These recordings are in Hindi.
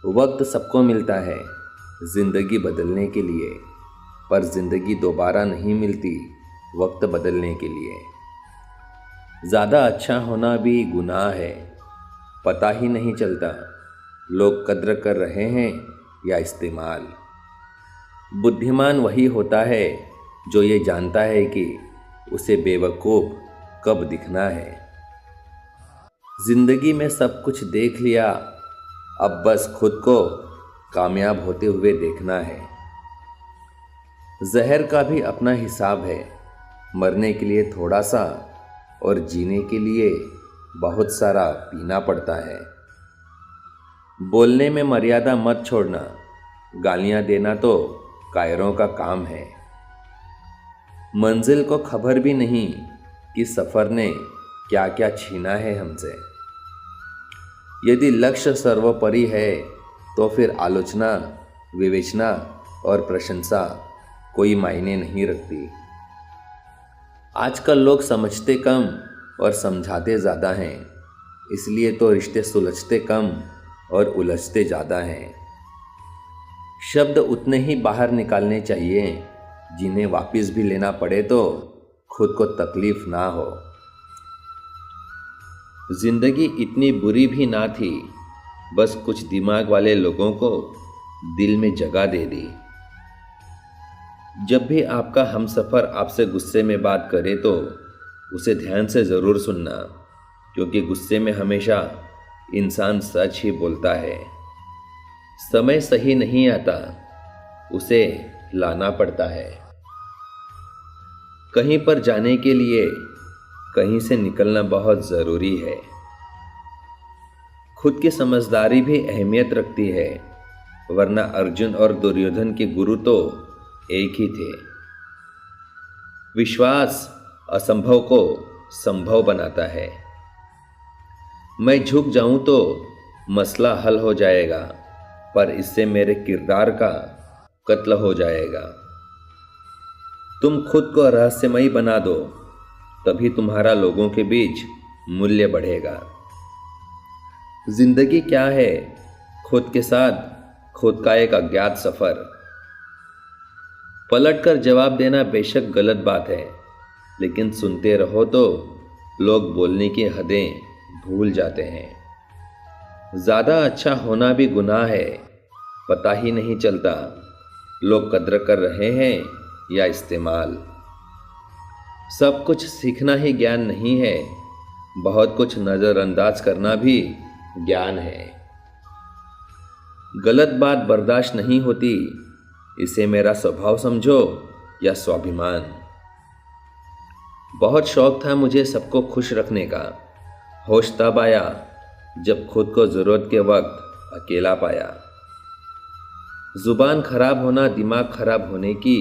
वक्त सबको मिलता है ज़िंदगी बदलने के लिए, पर ज़िंदगी दोबारा नहीं मिलती वक्त बदलने के लिए। ज़्यादा अच्छा होना भी गुनाह है, पता ही नहीं चलता लोग कद्र कर रहे हैं या इस्तेमाल। बुद्धिमान वही होता है जो ये जानता है कि उसे बेवकूफ़ कब दिखना है। ज़िंदगी में सब कुछ देख लिया, अब बस खुद को कामयाब होते हुए देखना है। जहर का भी अपना हिसाब है, मरने के लिए थोड़ा सा और जीने के लिए बहुत सारा पीना पड़ता है। बोलने में मर्यादा मत छोड़ना, गालियां देना तो कायरों का काम है। मंजिल को खबर भी नहीं कि सफ़र ने क्या क्या छीना है हमसे। यदि लक्ष्य सर्वोपरि है तो फिर आलोचना, विवेचना और प्रशंसा कोई मायने नहीं रखती। आजकल लोग समझते कम और समझाते ज़्यादा हैं, इसलिए तो रिश्ते सुलझते कम और उलझते ज़्यादा हैं। शब्द उतने ही बाहर निकालने चाहिए जिन्हें वापस भी लेना पड़े तो खुद को तकलीफ ना हो। जिंदगी इतनी बुरी भी ना थी, बस कुछ दिमाग वाले लोगों को दिल में जगह दे दी। जब भी आपका हमसफ़र आपसे गुस्से में बात करे तो उसे ध्यान से ज़रूर सुनना, क्योंकि गुस्से में हमेशा इंसान सच ही बोलता है। समय सही नहीं आता, उसे लाना पड़ता है। कहीं पर जाने के लिए कहीं से निकलना बहुत ज़रूरी है। खुद की समझदारी भी अहमियत रखती है, वरना अर्जुन और दुर्योधन के गुरु तो एक ही थे। विश्वास असंभव को संभव बनाता है। मैं झुक जाऊं तो मसला हल हो जाएगा, पर इससे मेरे किरदार का कत्ल हो जाएगा। तुम खुद को रहस्यमयी बना दो, तभी तुम्हारा लोगों के बीच मूल्य बढ़ेगा। जिंदगी क्या है? खुद के साथ खुद का एक अज्ञात सफ़र। पलटकर जवाब देना बेशक गलत बात है, लेकिन सुनते रहो तो लोग बोलने की हदें भूल जाते हैं। ज़्यादा अच्छा होना भी गुनाह है, पता ही नहीं चलता लोग कद्र कर रहे हैं या इस्तेमाल। सब कुछ सीखना ही ज्ञान नहीं है, बहुत कुछ नज़रअंदाज करना भी ज्ञान है। गलत बात बर्दाश्त नहीं होती, इसे मेरा स्वभाव समझो या स्वाभिमान। बहुत शौक था मुझे सबको खुश रखने का, होश तब आया जब खुद को ज़रूरत के वक्त अकेला पाया। ज़ुबान खराब होना दिमाग खराब होने की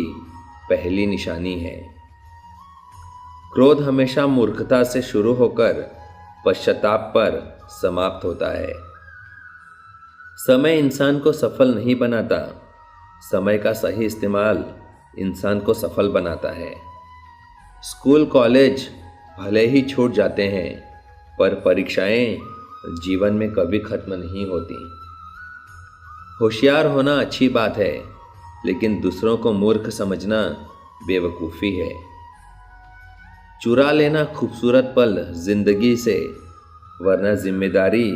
पहली निशानी है। क्रोध हमेशा मूर्खता से शुरू होकर पश्चाताप पर समाप्त होता है। समय इंसान को सफल नहीं बनाता, समय का सही इस्तेमाल इंसान को सफल बनाता है। स्कूल कॉलेज भले ही छूट जाते हैं, पर परीक्षाएं जीवन में कभी खत्म नहीं होती। होशियार होना अच्छी बात है, लेकिन दूसरों को मूर्ख समझना बेवकूफ़ी है। चुरा लेना खूबसूरत पल जिंदगी से, वरना जिम्मेदारी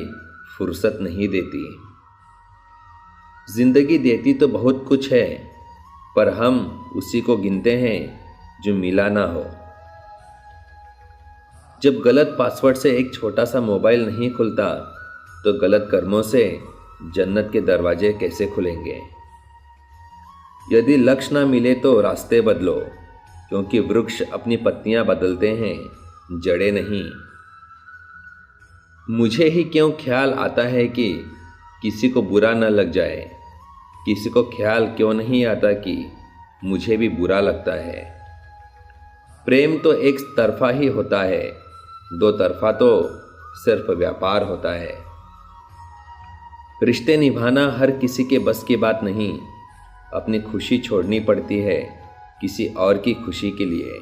फुर्सत नहीं देती। जिंदगी देती तो बहुत कुछ है, पर हम उसी को गिनते हैं जो मिला ना हो। जब गलत पासवर्ड से एक छोटा सा मोबाइल नहीं खुलता, तो गलत कर्मों से जन्नत के दरवाजे कैसे खुलेंगे। यदि लक्ष्य ना मिले तो रास्ते बदलो, क्योंकि वृक्ष अपनी पत्तियां बदलते हैं, जड़ें नहीं। मुझे ही क्यों ख्याल आता है कि किसी को बुरा न लग जाए, किसी को ख्याल क्यों नहीं आता कि मुझे भी बुरा लगता है। प्रेम तो एक तरफा ही होता है, दो तरफा तो सिर्फ व्यापार होता है। रिश्ते निभाना हर किसी के बस की बात नहीं, अपनी खुशी छोड़नी पड़ती है किसी और की खुशी के लिए।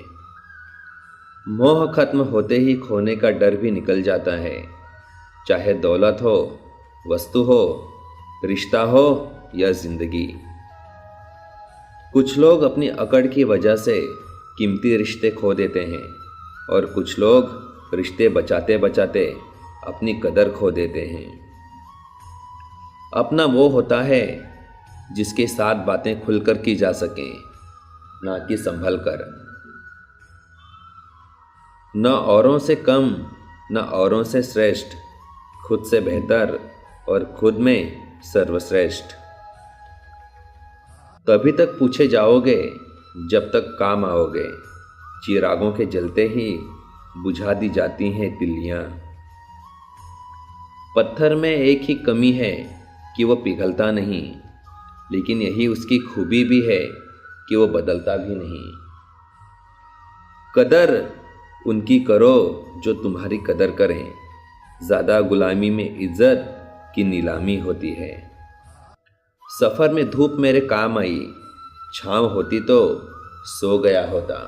मोह खत्म होते ही खोने का डर भी निकल जाता है, चाहे दौलत हो, वस्तु हो रिश्ता हो या जिंदगी। कुछ लोग अपनी अकड़ की वजह से कीमती रिश्ते खो देते हैं और कुछ लोग रिश्ते बचाते बचाते अपनी कदर खो देते हैं। अपना वो होता है जिसके साथ बातें खुलकर की जा सकें, ना कि संभल कर। न औरों से कम न औरों से श्रेष्ठ, खुद से बेहतर और खुद में सर्वश्रेष्ठ। तभी तक पूछे जाओगे जब तक काम आओगे, चिरागों के जलते ही बुझा दी जाती हैं तिल्लियां। पत्थर में एक ही कमी है कि वो पिघलता नहीं, लेकिन यही उसकी खूबी भी है कि वो बदलता भी नहीं। कदर उनकी करो जो तुम्हारी कदर करें, ज़्यादा गुलामी में इज्जत की नीलामी होती है। सफ़र में धूप मेरे काम आई, छाँव होती तो सो गया होता।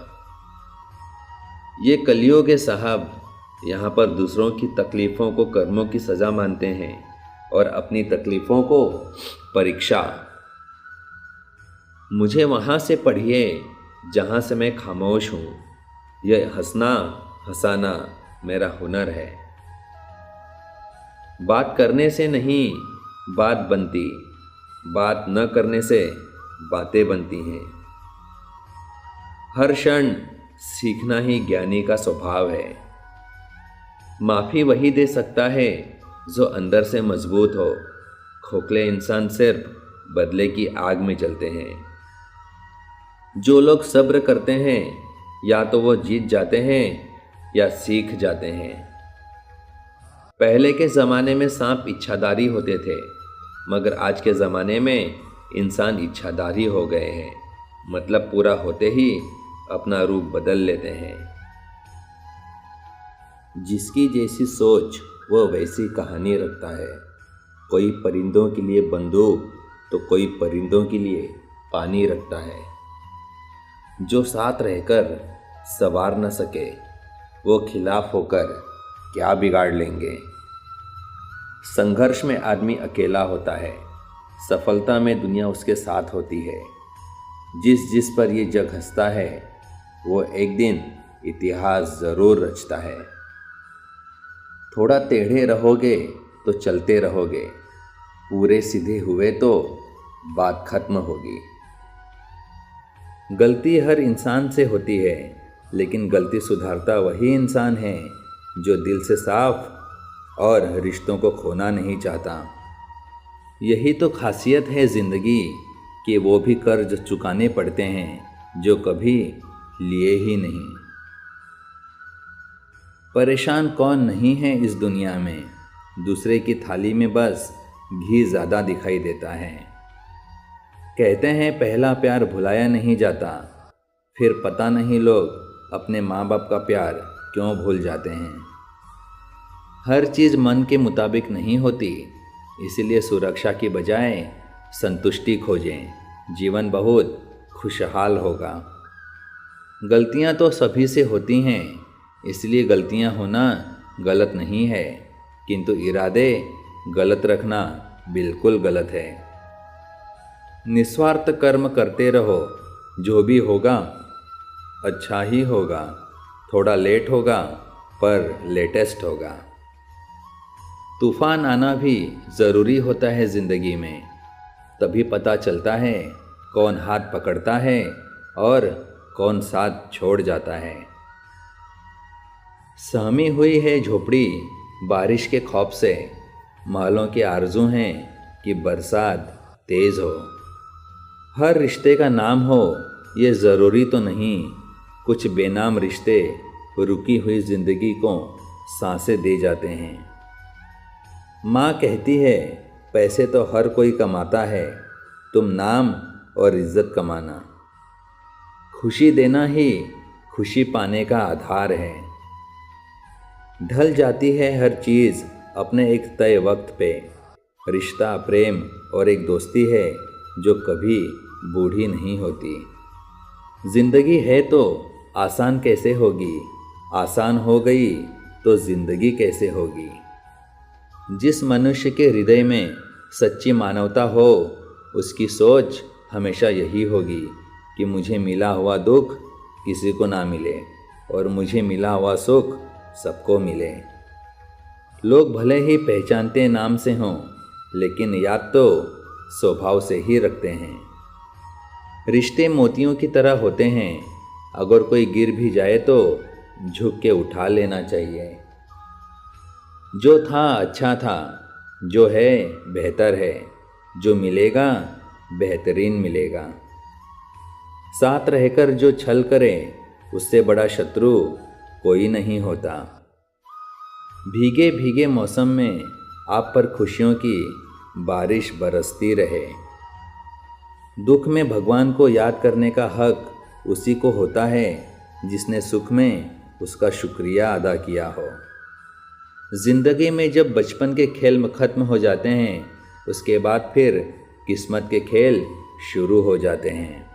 ये कलियुग है साहब, यहाँ पर दूसरों की तकलीफ़ों को कर्मों की सज़ा मानते हैं और अपनी तकलीफ़ों को परीक्षा। मुझे वहाँ से पढ़िए जहाँ से मैं खामोश हूँ, यह हंसना हंसाना मेरा हुनर है। बात करने से नहीं बात बनती, बात न करने से बातें बनती हैं। हर क्षण सीखना ही ज्ञानी का स्वभाव है। माफ़ी वही दे सकता है जो अंदर से मजबूत हो। खोखले इंसान सिर्फ बदले की आग में जलते हैं। जो लोग सब्र करते हैं या तो वो जीत जाते हैं या सीख जाते हैं। पहले के ज़माने में सांप इच्छाधारी होते थे, मगर आज के ज़माने में इंसान इच्छाधारी हो गए हैं। मतलब पूरा होते ही अपना रूप बदल लेते हैं। जिसकी जैसी सोच वो वैसी कहानी रखता है। कोई परिंदों के लिए बंदूक तो कोई परिंदों के लिए पानी रखता है। जो साथ रहकर सवार न सके वो खिलाफ होकर क्या बिगाड़ लेंगे। संघर्ष में आदमी अकेला होता है, सफलता में दुनिया उसके साथ होती है। जिस पर ये जग हंसता है वो एक दिन इतिहास ज़रूर रचता है। थोड़ा टेढ़े रहोगे तो चलते रहोगे, पूरे सीधे हुए तो बात खत्म होगी। गलती हर इंसान से होती है, लेकिन गलती सुधारता वही इंसान है जो दिल से साफ और रिश्तों को खोना नहीं चाहता। यही तो खासियत है ज़िंदगी कि वो भी कर्ज चुकाने पड़ते हैं जो कभी लिए ही नहीं। परेशान कौन नहीं है इस दुनिया में, दूसरे की थाली में बस घी ज़्यादा दिखाई देता है। कहते हैं पहला प्यार भुलाया नहीं जाता, फिर पता नहीं लोग अपने माँ बाप का प्यार क्यों भूल जाते हैं। हर चीज़ मन के मुताबिक नहीं होती, इसलिए सुरक्षा की बजाय संतुष्टि खोजें, जीवन बहुत खुशहाल होगा। गलतियाँ तो सभी से होती हैं, इसलिए गलतियाँ होना गलत नहीं है, किंतु इरादे गलत रखना बिल्कुल गलत है। निस्वार्थ कर्म करते रहो, जो भी होगा अच्छा ही होगा। थोड़ा लेट होगा पर लेटेस्ट होगा। तूफान आना भी ज़रूरी होता है ज़िंदगी में, तभी पता चलता है कौन हाथ पकड़ता है और कौन साथ छोड़ जाता है। सहमी हुई है झोपड़ी बारिश के खौफ से, महलों की आरज़ू हैं कि बरसात तेज़ हो। हर रिश्ते का नाम हो ये ज़रूरी तो नहीं, कुछ बेनाम रिश्ते रुकी हुई ज़िंदगी को सांसें दे जाते हैं। माँ कहती है पैसे तो हर कोई कमाता है, तुम नाम और इज्जत कमाना। खुशी देना ही खुशी पाने का आधार है। ढल जाती है हर चीज़ अपने एक तय वक्त पे। रिश्ता, प्रेम और एक दोस्ती है जो कभी बूढ़ी नहीं होती। ज़िंदगी है तो आसान कैसे होगी, आसान हो गई तो ज़िंदगी कैसे होगी। जिस मनुष्य के हृदय में सच्ची मानवता हो उसकी सोच हमेशा यही होगी कि मुझे मिला हुआ दुख किसी को ना मिले और मुझे मिला हुआ सुख सबको मिले। लोग भले ही पहचानते नाम से हों, लेकिन याद तो स्वभाव से ही रखते हैं। रिश्ते मोतियों की तरह होते हैं, अगर कोई गिर भी जाए तो झुक के उठा लेना चाहिए। जो था अच्छा था, जो है बेहतर है, जो मिलेगा बेहतरीन मिलेगा। साथ रहकर जो छल करे उससे बड़ा शत्रु कोई नहीं होता। भीगे भीगे मौसम में आप पर खुशियों की बारिश बरसती रहे। दुख में भगवान को याद करने का हक उसी को होता है जिसने सुख में उसका शुक्रिया अदा किया हो। ज़िंदगी में जब बचपन के खेल ख़त्म हो जाते हैं, उसके बाद फिर किस्मत के खेल शुरू हो जाते हैं।